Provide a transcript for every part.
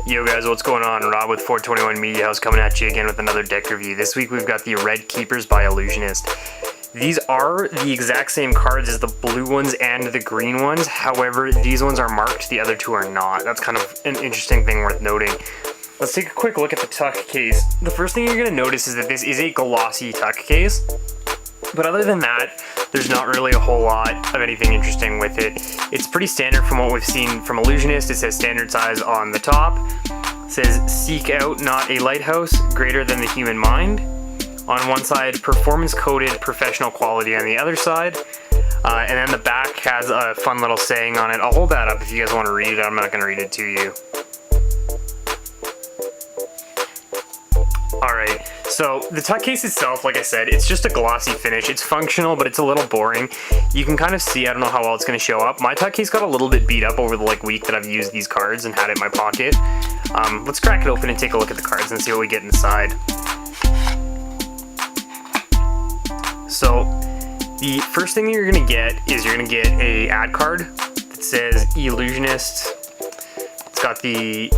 Yo guys, what's going on? Rob with 421 Media House coming at you again with another deck review. This week we've got the Red Keepers by Ellusionist. These are the exact same cards as the blue ones and the green ones. However, these ones are marked, the other two are not. That's kind of an interesting thing worth noting. Let's take a quick look at the tuck case. The first thing you're going to notice is that this is a glossy tuck case. But other than that, there's not really a whole lot of anything interesting with it. It's pretty standard from what we've seen from Ellusionist. It says standard size on the top. It says seek out, not a lighthouse, greater than the human mind. On one side, performance coded, professional quality on the other side. And then the back has a fun little saying on it. I'll hold that up if you guys want to read it. I'm not going to read it to you. Alright, so the tuck case itself, like I said, it's just a glossy finish. It's functional, but it's a little boring. You can kind of see, I don't know how well it's going to show up. My tuck case got a little bit beat up over the week that I've used these cards and had it in my pocket. Let's crack it open and take a look at the cards and see what we get inside. So, the first thing you're going to get is you're going to get a ad card that says Ellusionist. It's got the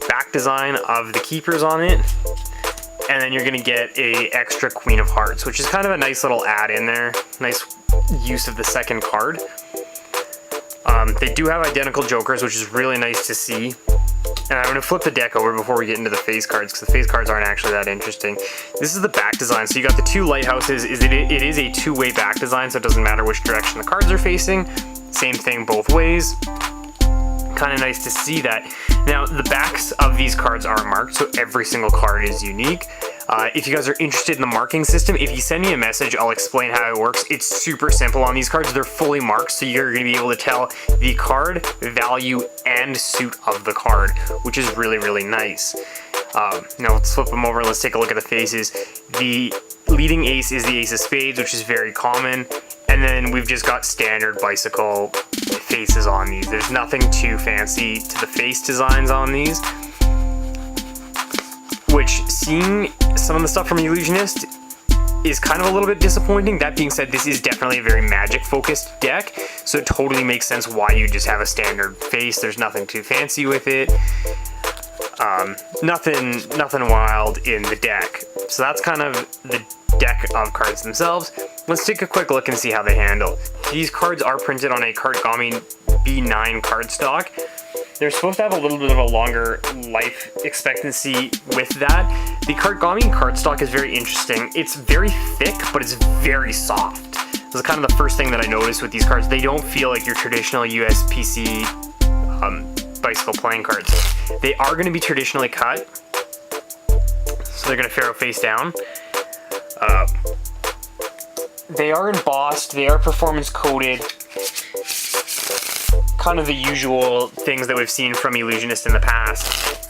back design of the keepers on it, and then you're gonna get a extra Queen of Hearts, which is kind of a nice little add in there, nice use of the second card. They do have identical jokers, which is really nice to see. And I'm gonna flip the deck over before we get into the face cards, because the face cards aren't actually that interesting. This is the back design. So you got the two lighthouses. It is a two-way back design, so it doesn't matter which direction the cards are facing. Same thing both ways. Kind of nice to see that. Now, the backs of these cards are marked, so every single card is unique. If you guys are interested in the marking system, if you send me a message, I'll explain how it works. It's super simple on these cards. They're fully marked, so you're going to be able to tell the card, value, and suit of the card, which is really, really nice. Now, let's flip them over. Let's take a look at the faces. The leading ace is the ace of spades, which is very common. And then we've just got standard bicycle faces on these. There's nothing too fancy to the face designs on these. Which, seeing some of the stuff from Ellusionist is kind of a little bit disappointing. That being said, this is definitely a very magic focused deck, so it totally makes sense why you just have a standard face. There's nothing too fancy with it. Nothing wild in the deck. So that's kind of the deck of cards themselves. Let's take a quick look and see how they handle. These cards are printed on a Kartgami B9 cardstock. They're supposed to have a little bit of a longer life expectancy with that. The Kartgami cardstock is very interesting. It's very thick, but it's very soft. This is kind of the first thing that I noticed with these cards. They don't feel like your traditional USPC bicycle playing cards. They are going to be traditionally cut, so they're going to Pharaoh face down. They are embossed, they are performance coded, kind of the usual things that we've seen from Ellusionist in the past.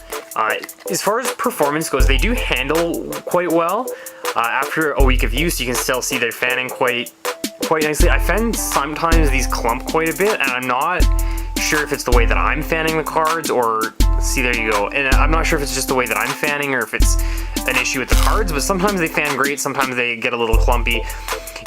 As far as performance goes, they do handle quite well. After a week of use, you can still see they're fanning quite nicely. I find sometimes these clump quite a bit, and I'm not sure if it's the way that I'm fanning the cards, or see, there you go. And I'm not sure if it's just the way that I'm fanning or if it's an issue with the cards, but sometimes they fan great, sometimes they get a little clumpy.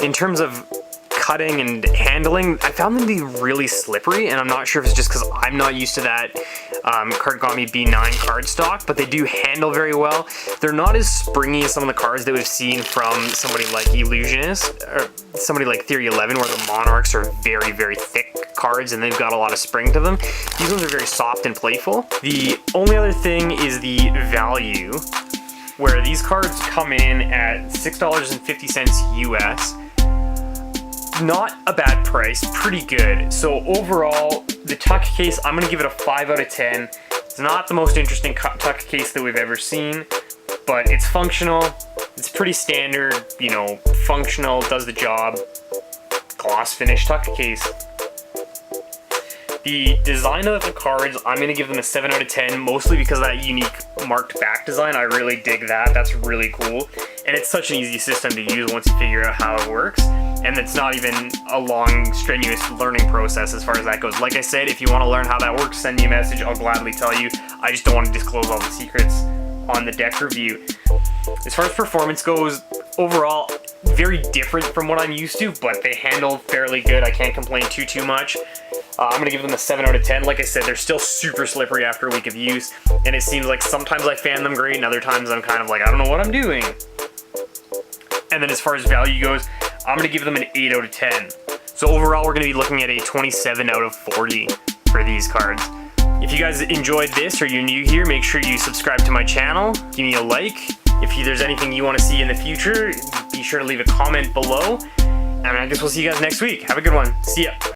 In terms of cutting and handling, I found them to be really slippery, and I'm not sure if it's just because I'm not used to that Kartgami B9 cardstock, but they do handle very well. They're not as springy as some of the cards that we've seen from somebody like Ellusionist, or somebody like Theory 11, where the Monarchs are very, very thick cards and they've got a lot of spring to them. These ones are very soft and playful. The only other thing is the value, where these cards come in at $6.50 US. Not a bad price, pretty good. So overall, the tuck case, I'm gonna give it a 5 out of 10. It's not the most interesting tuck case that we've ever seen, but it's functional. It's pretty standard, you know, functional, does the job. Gloss finish tuck case. The design of the cards, I'm going to give them a 7 out of 10, mostly because of that unique marked back design. I really dig that. That's really cool. And it's such an easy system to use once you figure out how it works. And it's not even a long, strenuous learning process as far as that goes. Like I said, if you want to learn how that works, send me a message. I'll gladly tell you. I just don't want to disclose all the secrets on the deck review. As far as performance goes, overall, very different from what I'm used to, but they handle fairly good. I can't complain too much. I'm gonna give them a 7 out of 10. Like I said, they're still super slippery after a week of use, and it seems like sometimes I fan them great, and other times I'm kind of like, I don't know what I'm doing. And then as far as value goes, I'm gonna give them an 8 out of 10. So overall, we're gonna be looking at a 27 out of 40 for these cards. If you guys enjoyed this or you're new here, make sure you subscribe to my channel, give me a like. If there's anything you want to see in the future, be sure to leave a comment below. And I guess we'll see you guys next week. Have a good one. See ya.